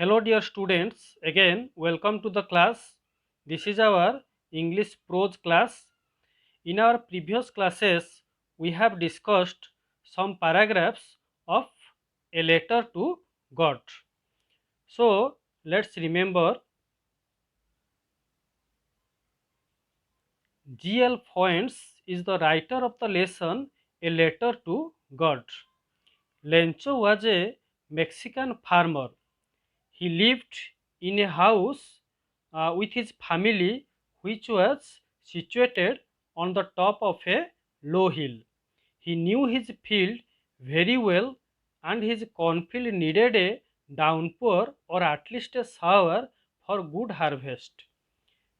Hello dear students, again welcome to the class. This is our English prose class. In our previous classes, we have discussed some paragraphs of a letter to God. So let's remember G.L. Foynes is the writer of the lesson A Letter to God. Lencho was a Mexican farmer. He lived in a house with his family, which was situated on the top of a low hill. He knew his field very well, and his cornfield needed a downpour or at least a shower for good harvest.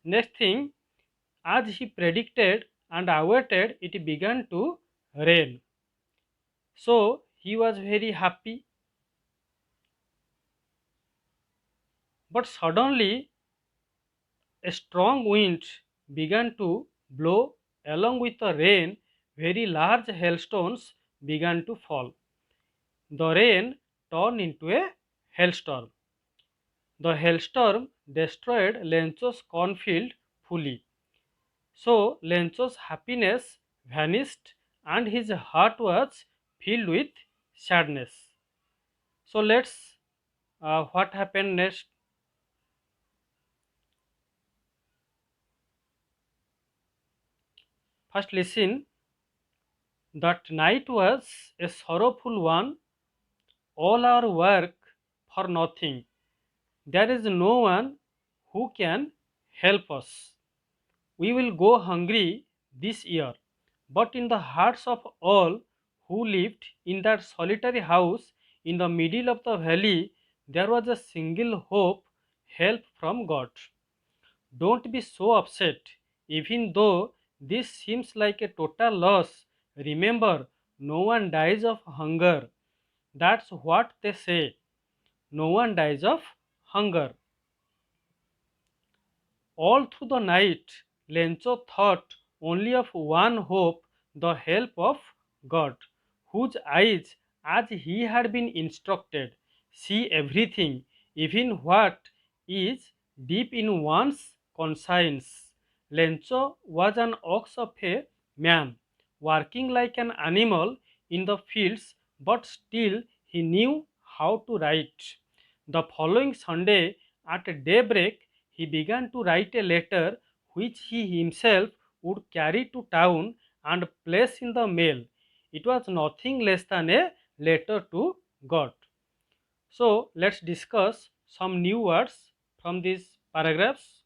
Next thing, as he predicted and awaited, it began to rain. So he was very happy, but suddenly a strong wind began to blow. Along with the rain, very large hailstones began to fall. The rain turned into a hailstorm. The hailstorm destroyed Lencho's cornfield fully. So Lencho's happiness vanished and his heart was filled with sadness. So let's what happened next. First listen. That night was a sorrowful one, all our work for nothing. There is no one who can help us. We will go hungry this year. But in the hearts of all who lived in that solitary house in the middle of the valley, there was a single hope, help from God. Don't be so upset, even though this seems like a total loss. Remember, no one dies of hunger. That's what they say. No one dies of hunger. All through the night, Lencho thought only of one hope, the help of God, whose eyes, as he had been instructed, see everything, even what is deep in one's conscience. Lencho was an ox of a man, working like an animal in the fields, but still he knew how to write. The following Sunday, at daybreak, he began to write a letter which he himself would carry to town and place in the mail. It was nothing less than a letter to God. So let's discuss some new words from these paragraphs.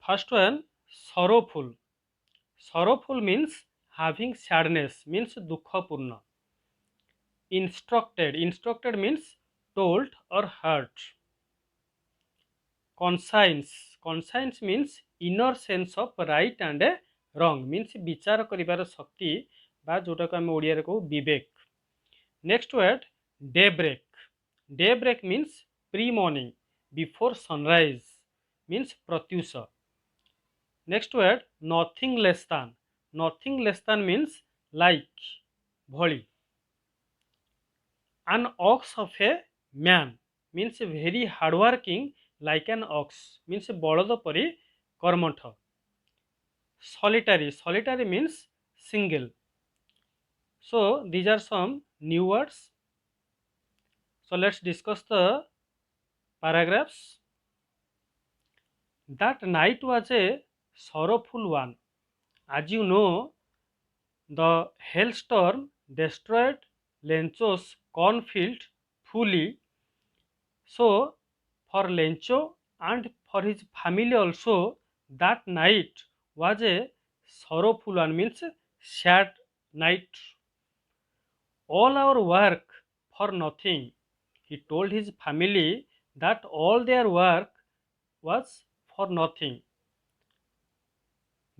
First one, sorrowful. Sorrowful means having sadness, means dukkhapurna. Instructed means told or heard. Conscience means inner sense of right and wrong, means ବିଚାର କରିବାର ଶକ୍ତି ବା ଯୋଉଟାକୁ ଆମେ ଓଡ଼ିଆରେ କହୁ ବିବେକ. Next word, daybreak means pre morning, before sunrise, means pratyusha. Next word, nothing less than means like, ଭଳି. An ox of a man means very hardworking, like an ox, means ବଳଦ ପରି କର୍ମଠ. Solitary means single. So these are some new words. So let's discuss the paragraphs. That night was a sorrowful one. As you know, the hailstorm destroyed Lencho's cornfield fully. So for Lencho and for his family also, that night was a sorrowful one, means sad night. All our work for nothing. He told his family that all their work was for nothing.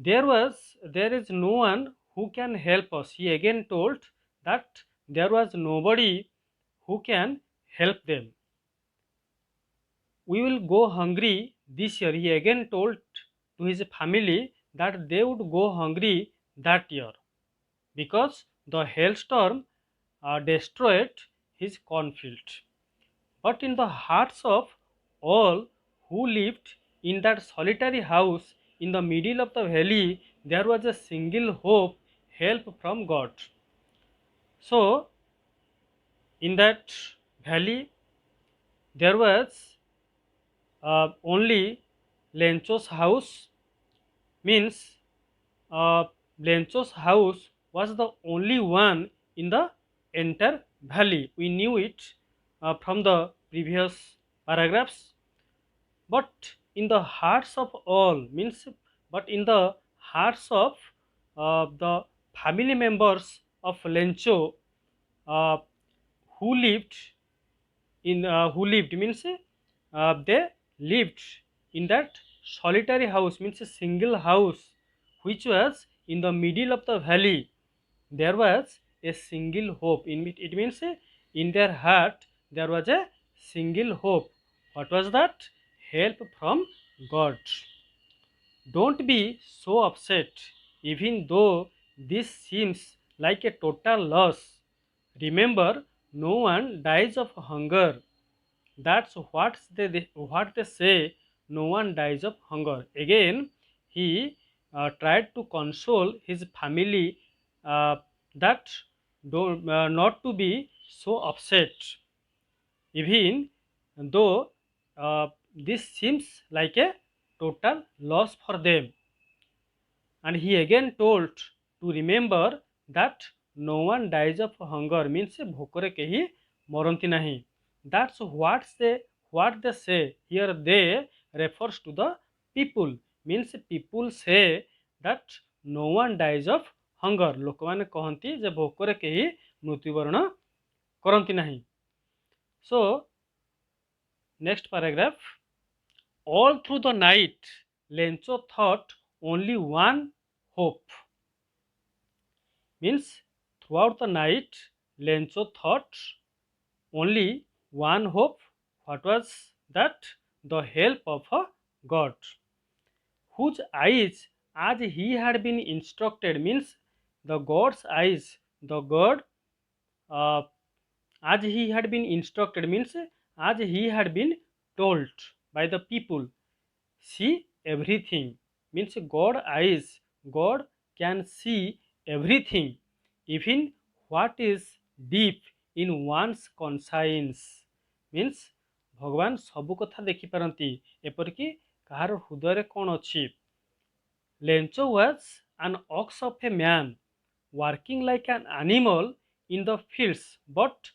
There is no one who can help us. He again told that there was nobody who can help them. We will go hungry this year. He again told to his family that they would go hungry that year because the hailstorm destroyed his cornfield. But in the hearts of all who lived in that solitary house in the middle of the valley, there was a single hope, help from God. So, in that valley, there was only Lencho's house, means uh, Lencho's house was the only one in the entire valley. We knew it from the previous paragraphs. But in the hearts of all, means, but in the hearts of the family members of Lencho, uh, who lived who lived, means they lived in that solitary house, means a single house which was in the middle of the valley. There was a single hope in it. It means in their heart there was a single hope. What was that? Help from God. Don't be so upset, even though this seems like a total loss. Remember, no one dies of hunger. That's what they say. No one dies of hunger. Again, he tried to console his family uh, that don't not to be so upset, even though this seems like a total loss for them. And he again told to remember that no one dies of hunger, means Bhokare केही मरंती नहीं. That's what they say here. They refers to the people, means people say that no one dies of hunger. ଲୋକମାନେ କହନ୍ତି ଯେ ଭୋକରେ କେହି ମୃତ୍ୟୁବରଣ କରନ୍ତି ନାହିଁ. So next paragraph. All through the night, Lencho thought only one hope. Means throughout the night, Lencho thought only one hope. What was that? The help of a God, whose eyes, as he had been instructed, means the God's eyes, the God, uh, as he had been instructed, means as he had been told by the people, see everything, means God eyes, God can see everything, even what is deep in one's conscience, means भगवान ସବୁ କଥା ଦେଖିପାରନ୍ତି, ଏପରିକି କାହାର ହୃଦୟରେ କ'ଣ ଅଛି. Lencho was an ox of a man, working like an animal in the fields, but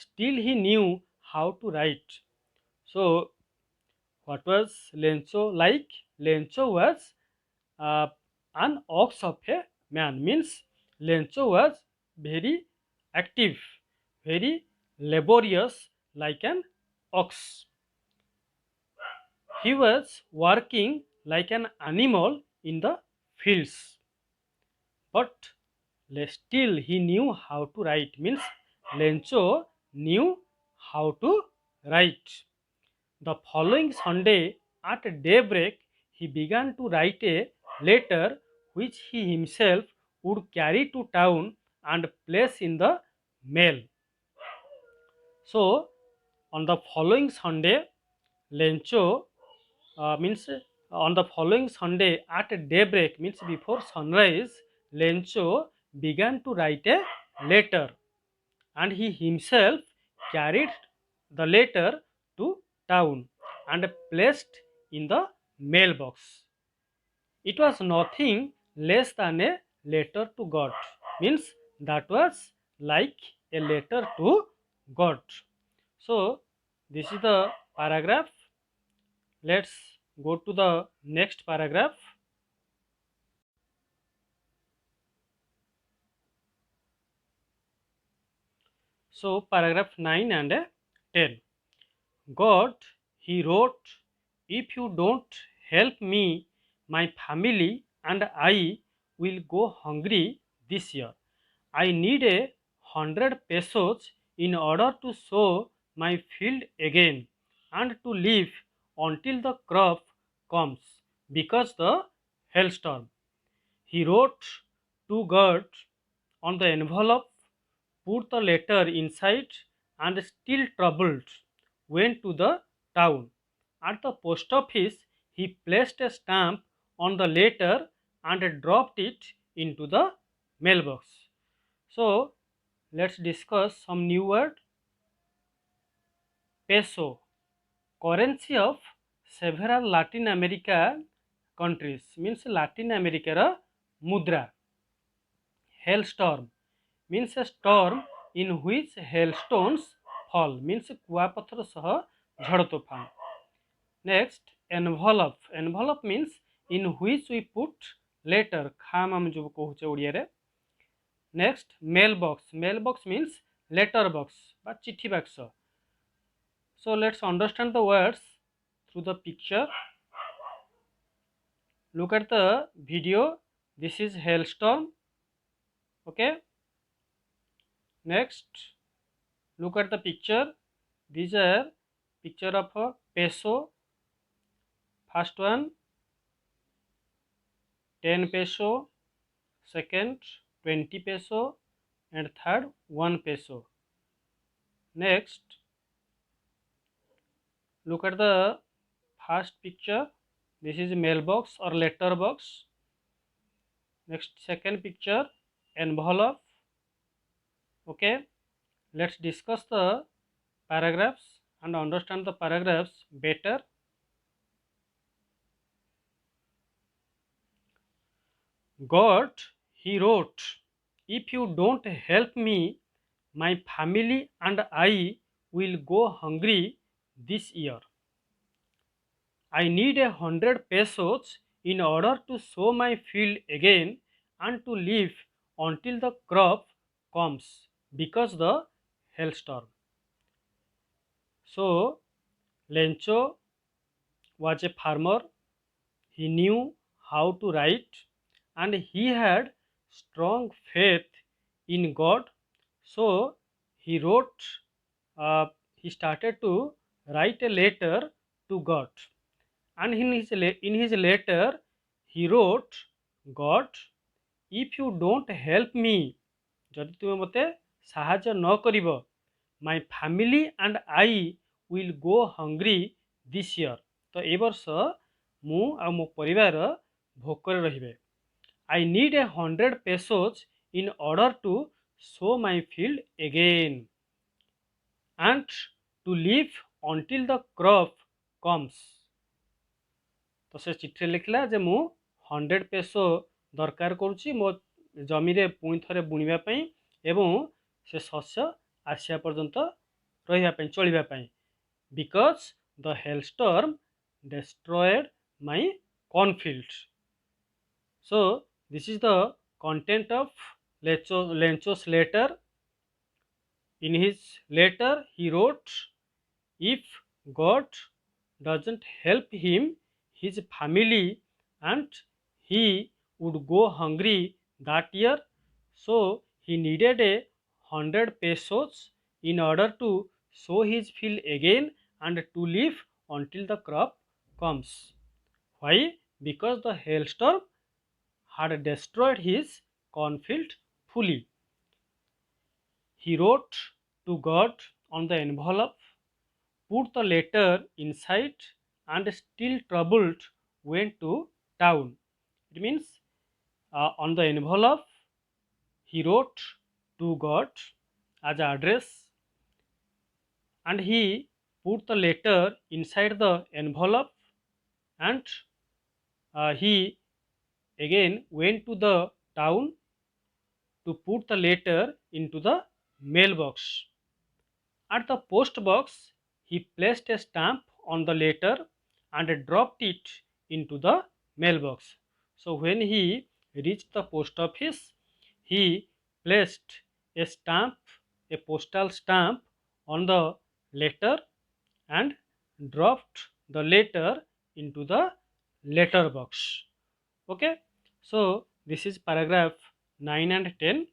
still he knew how to write. So what was Lencho like? Lencho was uh, an ox of a man, means Lencho was very active, very laborious, like an ox. He was working like an animal in the fields, but still he knew how to write, means Lencho knew how to write. The following Sunday at daybreak, he began to write a letter which he himself would carry to town and place in the mail. So, on the following Sunday, Lencho means on the following Sunday at daybreak, means before sunrise, Lencho began to write a letter, and he himself carried the letter to town and placed in the mailbox. It was nothing less than a letter to God, means that was like a letter to God. So this is the paragraph. Let's go to the next paragraph. So paragraph 9 and 10. God, he wrote, if you don't help me, my family and I will go hungry this year. I need 100 pesos in order to sow my field again and to live until the crop comes because the hailstorm. He wrote to God on the envelope, put the letter inside, and still troubled went to the town. At the post office, he placed a stamp on the letter and dropped it into the mailbox. So, let's discuss some new word. Peso, currency of several Latin America countries, means Latin America ra mudra. Hailstorm means a storm in which hailstones fall, means कुआपथर सह झड़ तूफान. Next, envelope. Envelope means in which we put letter. खाम हम जो कहूचे ओडिया रे. Next, mailbox. Mailbox means letter box बा चिट्ठी box. So let's understand the words through the picture. Look at the video. This is hailstorm. Okay. Next, look at the picture. These are picture of a peso. First one 10 peso, second 20 peso, and third 1 peso. Next, look at the first picture. This is mailbox or letter box. Next, second picture envelope. Okay, let's discuss the paragraphs and understand the paragraphs better. God, he wrote, if you don't help me, my family and I will go hungry this year. I need 100 pesos in order to sow my field again and to live until the crop comes because the hailstorm. So, Lencho was a farmer. He knew how to write and he had strong faith in God. So, he wrote, he started to write a letter to God. And in his letter, he wrote, God, if you don't help me, जदि तुम मते साहाय्य न करिब, my family and I will go hungry this year. तो ए वर्ष मु आ मो परिवार भोकर रहिबे. I need 100 pesos in order to sow my field again and to live until the crop comes. तो से चिट्ठी लिखला जे मु 100 पेसो दरकार करुच्ची मो जमी रे पुणी थरे बुणिबा पई एवं से शस्य आसिया पर्यंत रहिबा पई चलिबा पई because the hailstorm destroyed my cornfield. So this is the content of Lencho's letter. In his letter he wrote, if God doesn't help him, his family and he would go hungry that year. So he needed 100 pesos in order to sow his field again and to live until the crop comes. Why? Because the hailstorm had destroyed his cornfield fully. He wrote to God on the envelope, put the letter inside, and still troubled went to town. It means on the envelope he wrote to God as an address and he put the letter inside the envelope and he again went to the town to put the letter into the mailbox. At the post box he placed a stamp on the letter and dropped it into the mailbox. So when he reached the post office, he placed a stamp, a postal stamp on the letter and dropped the letter into the letter box. Okay, so this is paragraph 9 and 10.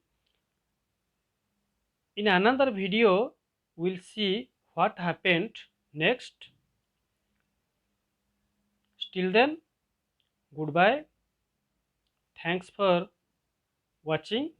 In another video, we'll see what happened next. Till then, goodbye. Thanks for watching.